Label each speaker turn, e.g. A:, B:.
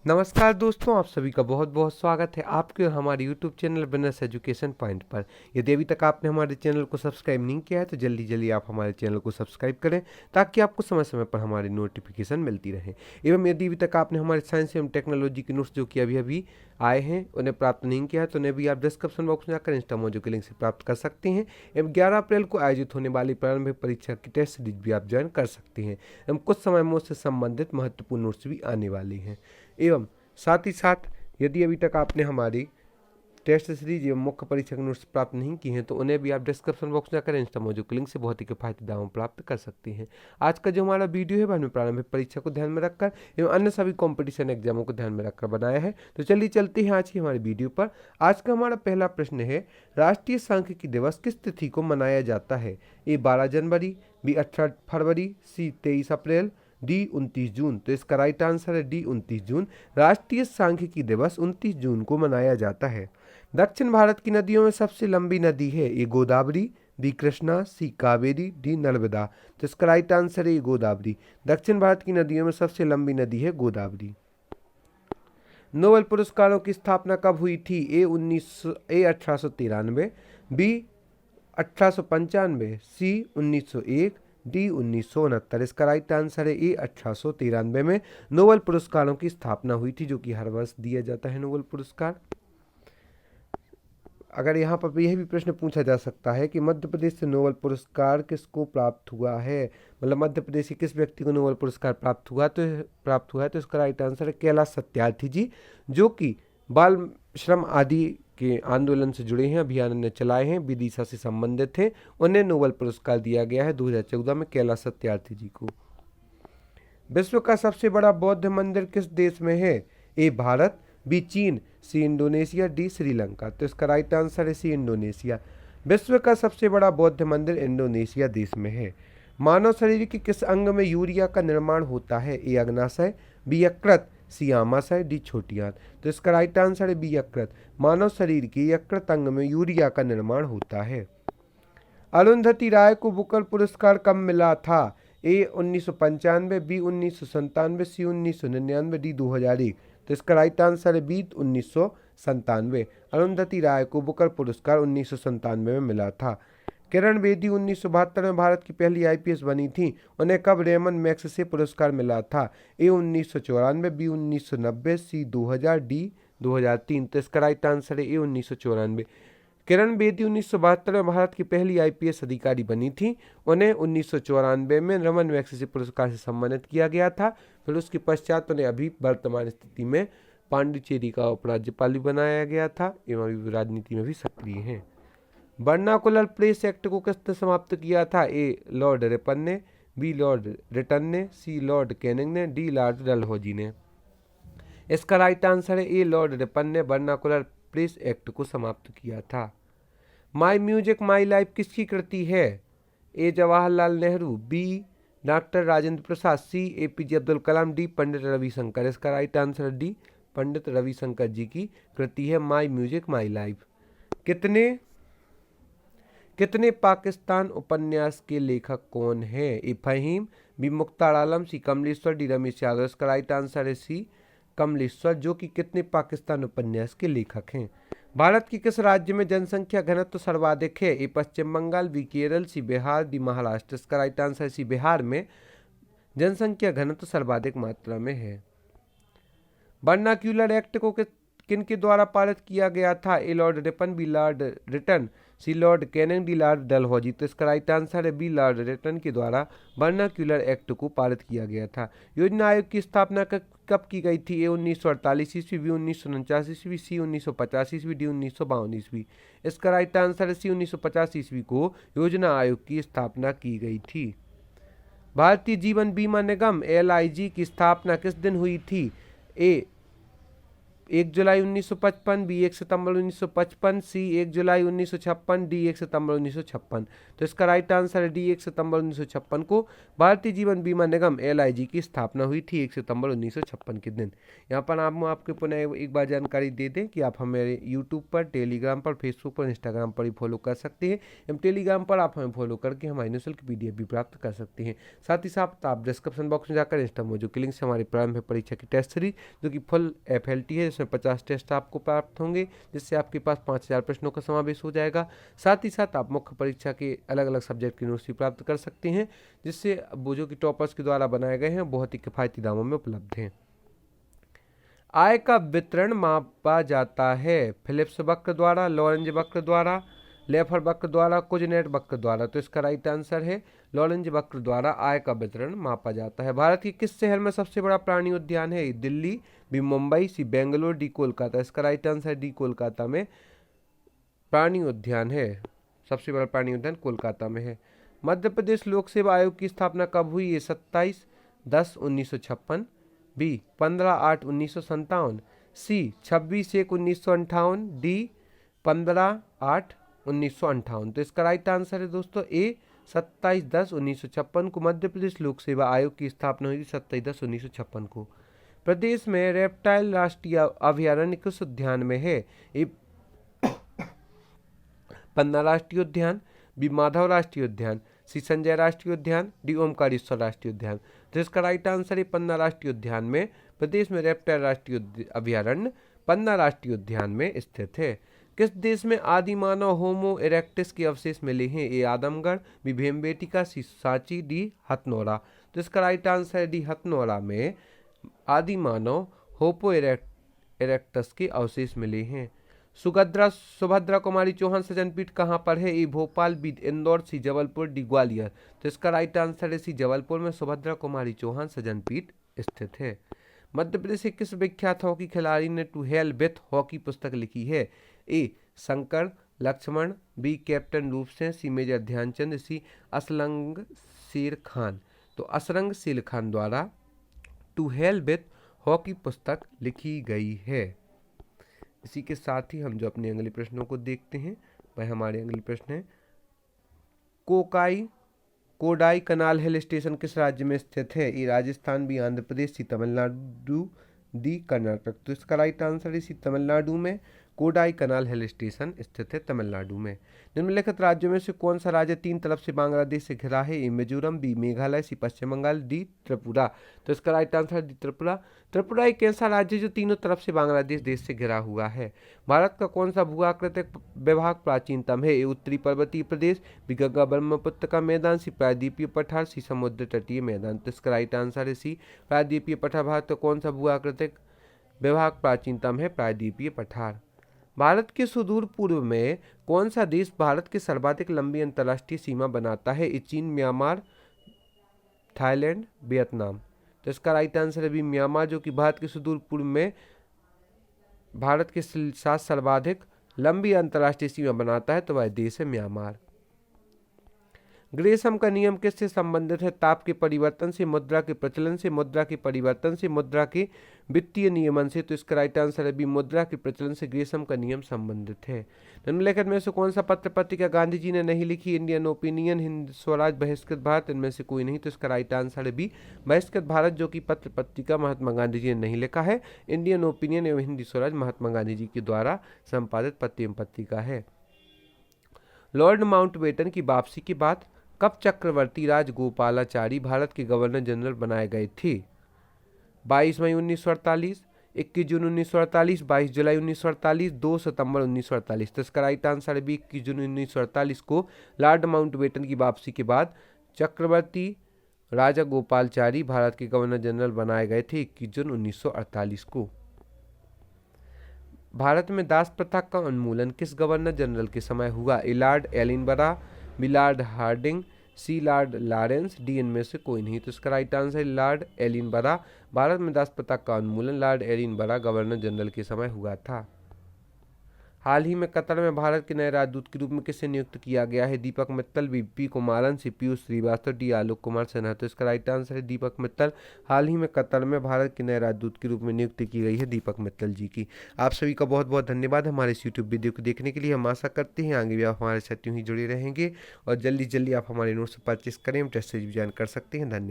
A: नमस्कार दोस्तों, आप सभी का बहुत बहुत स्वागत है आपके और हमारे YouTube channel business education point पर। यदि अभी तक आपने हमारे चैनल को सब्सक्राइब नहीं किया है तो जल्दी जल्दी आप हमारे चैनल को सब्सक्राइब करें ताकि आपको समय समय पर हमारी नोटिफिकेशन मिलती रहे। एवं यदि अभी तक आपने हमारे साइंस एवं टेक्नोलॉजी के नोट्स जो कि अभी अभी आए हैं उन्हें प्राप्त नहीं किया है तो उन्हें भी आप डिस्क्रिप्शन बॉक्स में जाकर इंस्टामोजो के लिंक से प्राप्त कर सकते हैं। एवं 11 अप्रैल को आयोजित होने वाली प्रारंभिक परीक्षा की टेस्ट सीरीज भी आप ज्वाइन कर सकते हैं। एवं कुछ समय में उससे संबंधित महत्वपूर्ण नोट्स भी आने वाले हैं। एवं साथ ही साथ यदि अभी तक आपने हमारी टेस्ट सीरीज एवं मुख्य परीक्षा के नोट्स प्राप्त नहीं किए हैं तो उन्हें भी आप डिस्क्रिप्शन बॉक्स में जाकर इंस्टामोजो के लिंक से बहुत ही किफायती दामों प्राप्त कर सकते हैं। आज का जो हमारा वीडियो है वह हमें प्रारंभिक परीक्षा को ध्यान में रखकर एवं अन्य सभी कॉम्पिटिशन एग्जामों को ध्यान में रखकर बनाया है। तो चलिए चलते हैं आज की हमारी वीडियो पर। आज का हमारा पहला प्रश्न है, राष्ट्रीय सांख्यिकी दिवस किस तिथि को मनाया जाता है? ए 12 जनवरी, बी 18 फरवरी, सी 23 अप्रैल, डी 29 जून। तो इसका राइट आंसर है डी 29 जून। राष्ट्रीय सांख्यिकी दिवस 29 जून को मनाया जाता है। दक्षिण भारत की नदियों में सबसे लंबी नदी है? ए गोदावरी, बी कृष्णा, सी कावेरी, डी नर्मदा। तो इसका राइट आंसर है गोदावरी। दक्षिण भारत की नदियों में सबसे लंबी नदी है गोदावरी। नोबेल पुरस्कारों की स्थापना कब हुई थी? ए 1893, बी 1895, सी 1901, डी 1969। इसका राइट आंसर है ए 1893 में नोबेल पुरस्कारों की स्थापना हुई थी, जो कि हर वर्ष दिया जाता है नोबेल पुरस्कार। अगर यहाँ पर यह भी प्रश्न पूछा जा सकता है कि मध्य प्रदेश से नोबेल पुरस्कार किसको प्राप्त हुआ है, मतलब मध्य प्रदेश के किस व्यक्ति को नोबेल पुरस्कार प्राप्त हुआ तो इसका राइट आंसर है कैलाश सत्यार्थी जी, जो कि बाल श्रम आदि के आंदोलन से जुड़े हैं, अभियान ने चलाए हैं, विदिशा से संबंधित थे। उन्हें नोबेल पुरस्कार दिया गया है 2014 में कैलाश सत्यार्थी जी को। विश्व का सबसे बड़ा बौद्ध मंदिर किस देश में है? ए भारत, बी चीन, सी इंडोनेशिया, डी श्रीलंका। तो इसका राइट आंसर है सी इंडोनेशिया। विश्व का सबसे बड़ा बौद्ध मंदिर इंडोनेशिया देश में है। मानव शरीर के किस अंग में यूरिया का निर्माण होता है? ए अग्नाशय, बी यकृत, सी आमाशय, डी छोटी आंत। तो इसका राइट आंसर है बी यकृत। मानव शरीर के यकृत अंग में यूरिया का निर्माण होता है। अरुंधति राय को बुकर पुरस्कार कब मिला था? ए 1995, बी 1997, सी 1999, डी 2001। तो इसका राइट आंसर है बी 1997। अरुंधति राय को बुकर पुरस्कार 1997 में मिला था। किरण बेदी 1972 में भारत की पहली आईपीएस बनी थी। उन्हें कब रेमन मैग्सेसे पुरस्कार मिला था? ए 1994, बी 1990, सी 2000, डी 2003। तो इसका राइट आंसर है ए 1994। किरण बेदी 1972 में भारत की पहली आईपीएस अधिकारी बनी थी। उन्हें 1994 में रमन मैग्सेसे पुरस्कार से सम्मानित किया गया था। फिर उसके पश्चात उन्हें अभी वर्तमान स्थिति में पांडिचेरी का उपराज्यपाल बनाया गया था एवं अभी राजनीति में भी सक्रिय हैं। वर्नाकुलर प्रेस एक्ट को किसने समाप्त किया था? ए लॉर्ड रिपन ने, बी लॉर्ड रिटन ने, सी लॉर्ड कैनिंग ने, डी लॉर्ड डलहौजी ने। इसका राइट आंसर है ए लॉर्ड रिपन ने वर्नाकुलर प्रेस एक्ट को समाप्त किया था। माई म्यूजिक माई लाइफ किसकी कृति है? ए जवाहरलाल नेहरू, बी डॉक्टर राजेंद्र प्रसाद, सी एपीजे अब्दुल कलाम, डी पंडित रविशंकर। इसका right answer D Pandit Ravishankar जी की कृति है माई म्यूजिक माई लाइफ। कितने पाकिस्तान उपन्यास के लेखक कौन है? ए फहीम, बी मुख्तार आलम, सी कमलेश्वर, डी रमेश यादव। इसका राइट आंसर है सी कमलेश्वर, जो कि कितने पाकिस्तान उपन्यास के लेखक हैं। भारत के किस राज्य में जनसंख्या घनत्व सर्वाधिक है? ए पश्चिम बंगाल, बी केरल, सी बिहार, डी महाराष्ट्र। इसका राइट आंसर सी बिहार में जनसंख्या घनत्व सर्वाधिक मात्रा में है। वर्नाक्यूलर एक्ट को किन के द्वारा पारित किया गया था? A Lord Ripon, B Lord Lytton, C Lord Canning, D Lord Dalhousie. तो इसका राइट आंसर है बी लॉर्ड रिटन के द्वारा वर्नाक्यूलर एक्ट को पारित किया गया था। योजना आयोग की स्थापना कब की गई थी? ए 1948 ईस्वी, बी 1949 ईस्वी, सी 1950 ईस्वी, डी 1952 ईस्वी। इसका राइट आंसर है सी 1950 ईस्वी को योजना आयोग की स्थापना की गई थी। भारतीय जीवन बीमा निगम LIG की स्थापना किस दिन हुई थी? ए 1 जुलाई 1955, बी 1 सितंबर 1955, सी 1 जुलाई 1956, डी 1 सितंबर 1956। तो इसका राइट आंसर है डी 1 सितंबर 1956 को भारतीय जीवन बीमा निगम LIG की स्थापना हुई थी 1 सितंबर 1956 के दिन। यहाँ पर हम आपको पुनः एक बार जानकारी दे दें कि आप हमें यूट्यूब पर, टेलीग्राम पर, फेसबुक पर, इंस्टाग्राम पर ही फॉलो कर सकते हैं एवं टेलीग्राम पर आप हमें फॉलो करके हमारी निःशुल्क PDF भी प्राप्त कर सकते हैं। साथ ही साथ आप डिस्क्रिप्शन बॉक्स में जाकर इंस्टा मौजू के लिंक से हमारी प्रारंभिक परीक्षा की टेस्ट सीरीज जो कि फुल FLT है, जिसमें 50 टेस्ट आपको प्राप्त होंगे, जिससे आपके पास 5000 प्रश्नों का समावेश हो जाएगा। साथ ही साथ आप मुख्य परीक्षा के अलग अलग सब्जेक्ट की नोट्स भी प्राप्त कर सकते हैं, जिससे वो जो कि टॉपर्स के द्वारा बनाए गए हैं बहुत ही किफ़ायती दामों में उपलब्ध हैं। आय का वितरण मापा जाता है फिलिप्स वक्र द्वारा, लॉरेंज वक्र द्वारा, लेफर वक्र द्वारा, कुजनेट वक्र द्वारा। तो इसका राइट आंसर है लॉरेंज वक्र द्वारा आय का वितरण मापा जाता है। भारत के किस शहर में सबसे बड़ा प्राणी उद्यान है? दिल्ली, बी मुंबई, सी बेंगलोर, डी कोलकाता। इसका राइट आंसर डी कोलकाता में प्राणी उद्यान है। सबसे बड़ा प्राणी उद्यान कोलकाता में है। मध्य प्रदेश लोक सेवा आयोग की स्थापना कब हुई? ये 27/10/1956, बी 15/8/1957, सी 26/1/1958, डी 15/8/1958। तो इसका राइट आंसर है दोस्तों ए 27/10/1956 को मध्य प्रदेश लोक सेवा आयोग की स्थापना हुई 27/10/1956 को। प्रदेश में रेप्टाइल राष्ट्रीय अभयारण्य किस उद्यान में है? ए पन्ना राष्ट्रीय उद्यान, बी माधव राष्ट्रीय उद्यान, सी संजय राष्ट्रीय उद्यान, डी ओमकारेश्वर राष्ट्रीय उद्यान। तो इसका राइट आंसर है पन्ना राष्ट्रीय उद्यान में। प्रदेश में रेप्टाइल राष्ट्रीय अभयारण्य पन्ना राष्ट्रीय उद्यान में स्थित है। किस देश में आदि मानव होमो इरेक्टस के अवशेष मिले हैं? ए आदमगढ़, बी भीमबेटका, सी सांची, डी हथनोरा। तो इसका राइट आंसर है डी हथनोरा में आदि मानव होमो इरेक्टस के अवशेष मिले हैं। सुभद्रा कुमारी चौहान सजनपीठ कहाँ पर है? ए भोपाल, बी इंदौर, सी जबलपुर, डी ग्वालियर। तो इसका राइट आंसर है सी जबलपुर में सुभद्रा कुमारी चौहान सजनपीठ स्थित है। मध्य प्रदेश के किस विख्यात हॉकी खिलाड़ी ने टू हेल विथ हॉकी पुस्तक लिखी है? ए शंकर लक्ष्मण, बी कैप्टन रूप सिंह, सी मेजर ध्यानचंद, सी असलंग शेर खान। तो असरंग शेर खान द्वारा टू हेल विथ हॉकी पुस्तक लिखी गई है। इसी के साथ ही हम जो अपने अगले प्रश्नों को देखते हैं वह हमारे अगले प्रश्न है कोडाई कनाल हिल स्टेशन किस राज्य में स्थित है? ए राजस्थान, बी आंध्र प्रदेश, सी तमिलनाडु, डी कर्नाटक। तो इसका राइट आंसर है सी तमिलनाडु में कोडाई कनाल हिल स्टेशन स्थित है तमिलनाडु में। निम्नलिखित राज्यों में से कौन सा राज्य तीन तरफ से बांग्लादेश से घिरा है? ए मिजोरम, बी मेघालय, सी पश्चिम बंगाल, डी त्रिपुरा। तो इसका राइट आंसर है डी त्रिपुरा। त्रिपुरा एक ऐसा राज्य जो तीनों तरफ से बांग्लादेश देश से घिरा हुआ है। भारत का कौन सा भू आकृतिक विभाग प्राचीनतम है? ए उत्तरी पर्वतीय प्रदेश, बी गंगा ब्रह्मपुत्र का मैदान, सी प्रायद्वीपीय पठार, सी समुद्र तटीय मैदान। तो इसका राइट आंसर है सी प्रायद्वीपीय पठार। भारत का कौन सा भू आकृतिक विभाग प्राचीनतम है? प्रायद्वीपीय पठार। भारत के सुदूर पूर्व में कौन सा देश भारत के सर्वाधिक लंबी अंतर्राष्ट्रीय सीमा बनाता है? चीन, म्यांमार, थाईलैंड, वियतनाम। तो इसका राइट आंसर है भी म्यांमार, जो कि भारत के सुदूर पूर्व में भारत के साथ सर्वाधिक लंबी अंतर्राष्ट्रीय सीमा बनाता है, तो वह देश है म्यांमार। ग्रेसम का नियम किससे संबंधित है? ताप के परिवर्तन से, मुद्रा के प्रचलन से, मुद्रा के परिवर्तन से, मुद्रा के वित्तीय नियमन से। तो इसका राइट आंसर है बी मुद्रा के प्रचलन से ग्रेसम का नियम संबंधित है। निम्नलिखित में से कौन सा पत्र पत्रिका गांधी जी ने नहीं लिखी? इंडियन ओपिनियन, हिंद स्वराज, बहिष्कृत भारत। इनमें से कोई नहीं। तो इसका राइट आंसर है बी बहिष्कृत भारत, जो कि पत्र पत्रिका महात्मा गांधी जी ने नहीं लिखा है। इंडियन ओपिनियन एवं हिंदी स्वराज महात्मा गांधी जी के द्वारा संपादित पत्र एवं पत्रिका है। लॉर्ड माउंटबेटन की वापसी के बाद कब चक्रवर्ती राजगोपालाचारी भारत के गवर्नर जनरल बनाए गए थे? 22 मई 1948, 21 जून 1948, 22 जुलाई 1948, 2 सितंबर 1948। तो इसका राइट आंसर है 21 जून 1948 को लॉर्ड माउंटबेटन की वापसी के बाद चक्रवर्ती राजगोपालाचारी भारत के गवर्नर जनरल बनाए गए थे 21 जून 1948 को। भारत में दास प्रथा का उन्मूलन किस गवर्नर जनरल के समय हुआ? ए लॉर्ड एलिनबरा, बी लॉर्ड हार्डिंग, सी लॉर्ड लॉरेंस, डी इनमें से कोई नहीं। तो इसका राइट आंसर है लॉर्ड एलिनबरा। भारत में दास प्रथा का उन्मूलन लॉर्ड एलिनबरा गवर्नर जनरल के समय हुआ था। हाल ही में कतर में भारत के नए राजदूत के रूप में किसे नियुक्त किया गया है? दीपक मित्तल, वीपी कुमारन, सी पीयूष श्रीवास्तव, डी आलोक कुमार सिन्हा। तो इसका राइट आंसर है दीपक मित्तल। हाल ही में कतर में भारत के नए राजदूत के रूप में नियुक्ति की गई है दीपक मित्तल जी की। आप सभी का बहुत बहुत धन्यवाद हमारे इस यूट्यूब वीडियो को देखने के लिए। हम आशा करते हैं आगे भी आप हमारे साथ यूं ही जुड़े रहेंगे और जल्दी जल्दी आप हमारे नोट्स परचेस करें, टेस्ट सीरीज भी ज्वाइन कर सकते हैं। धन्यवाद।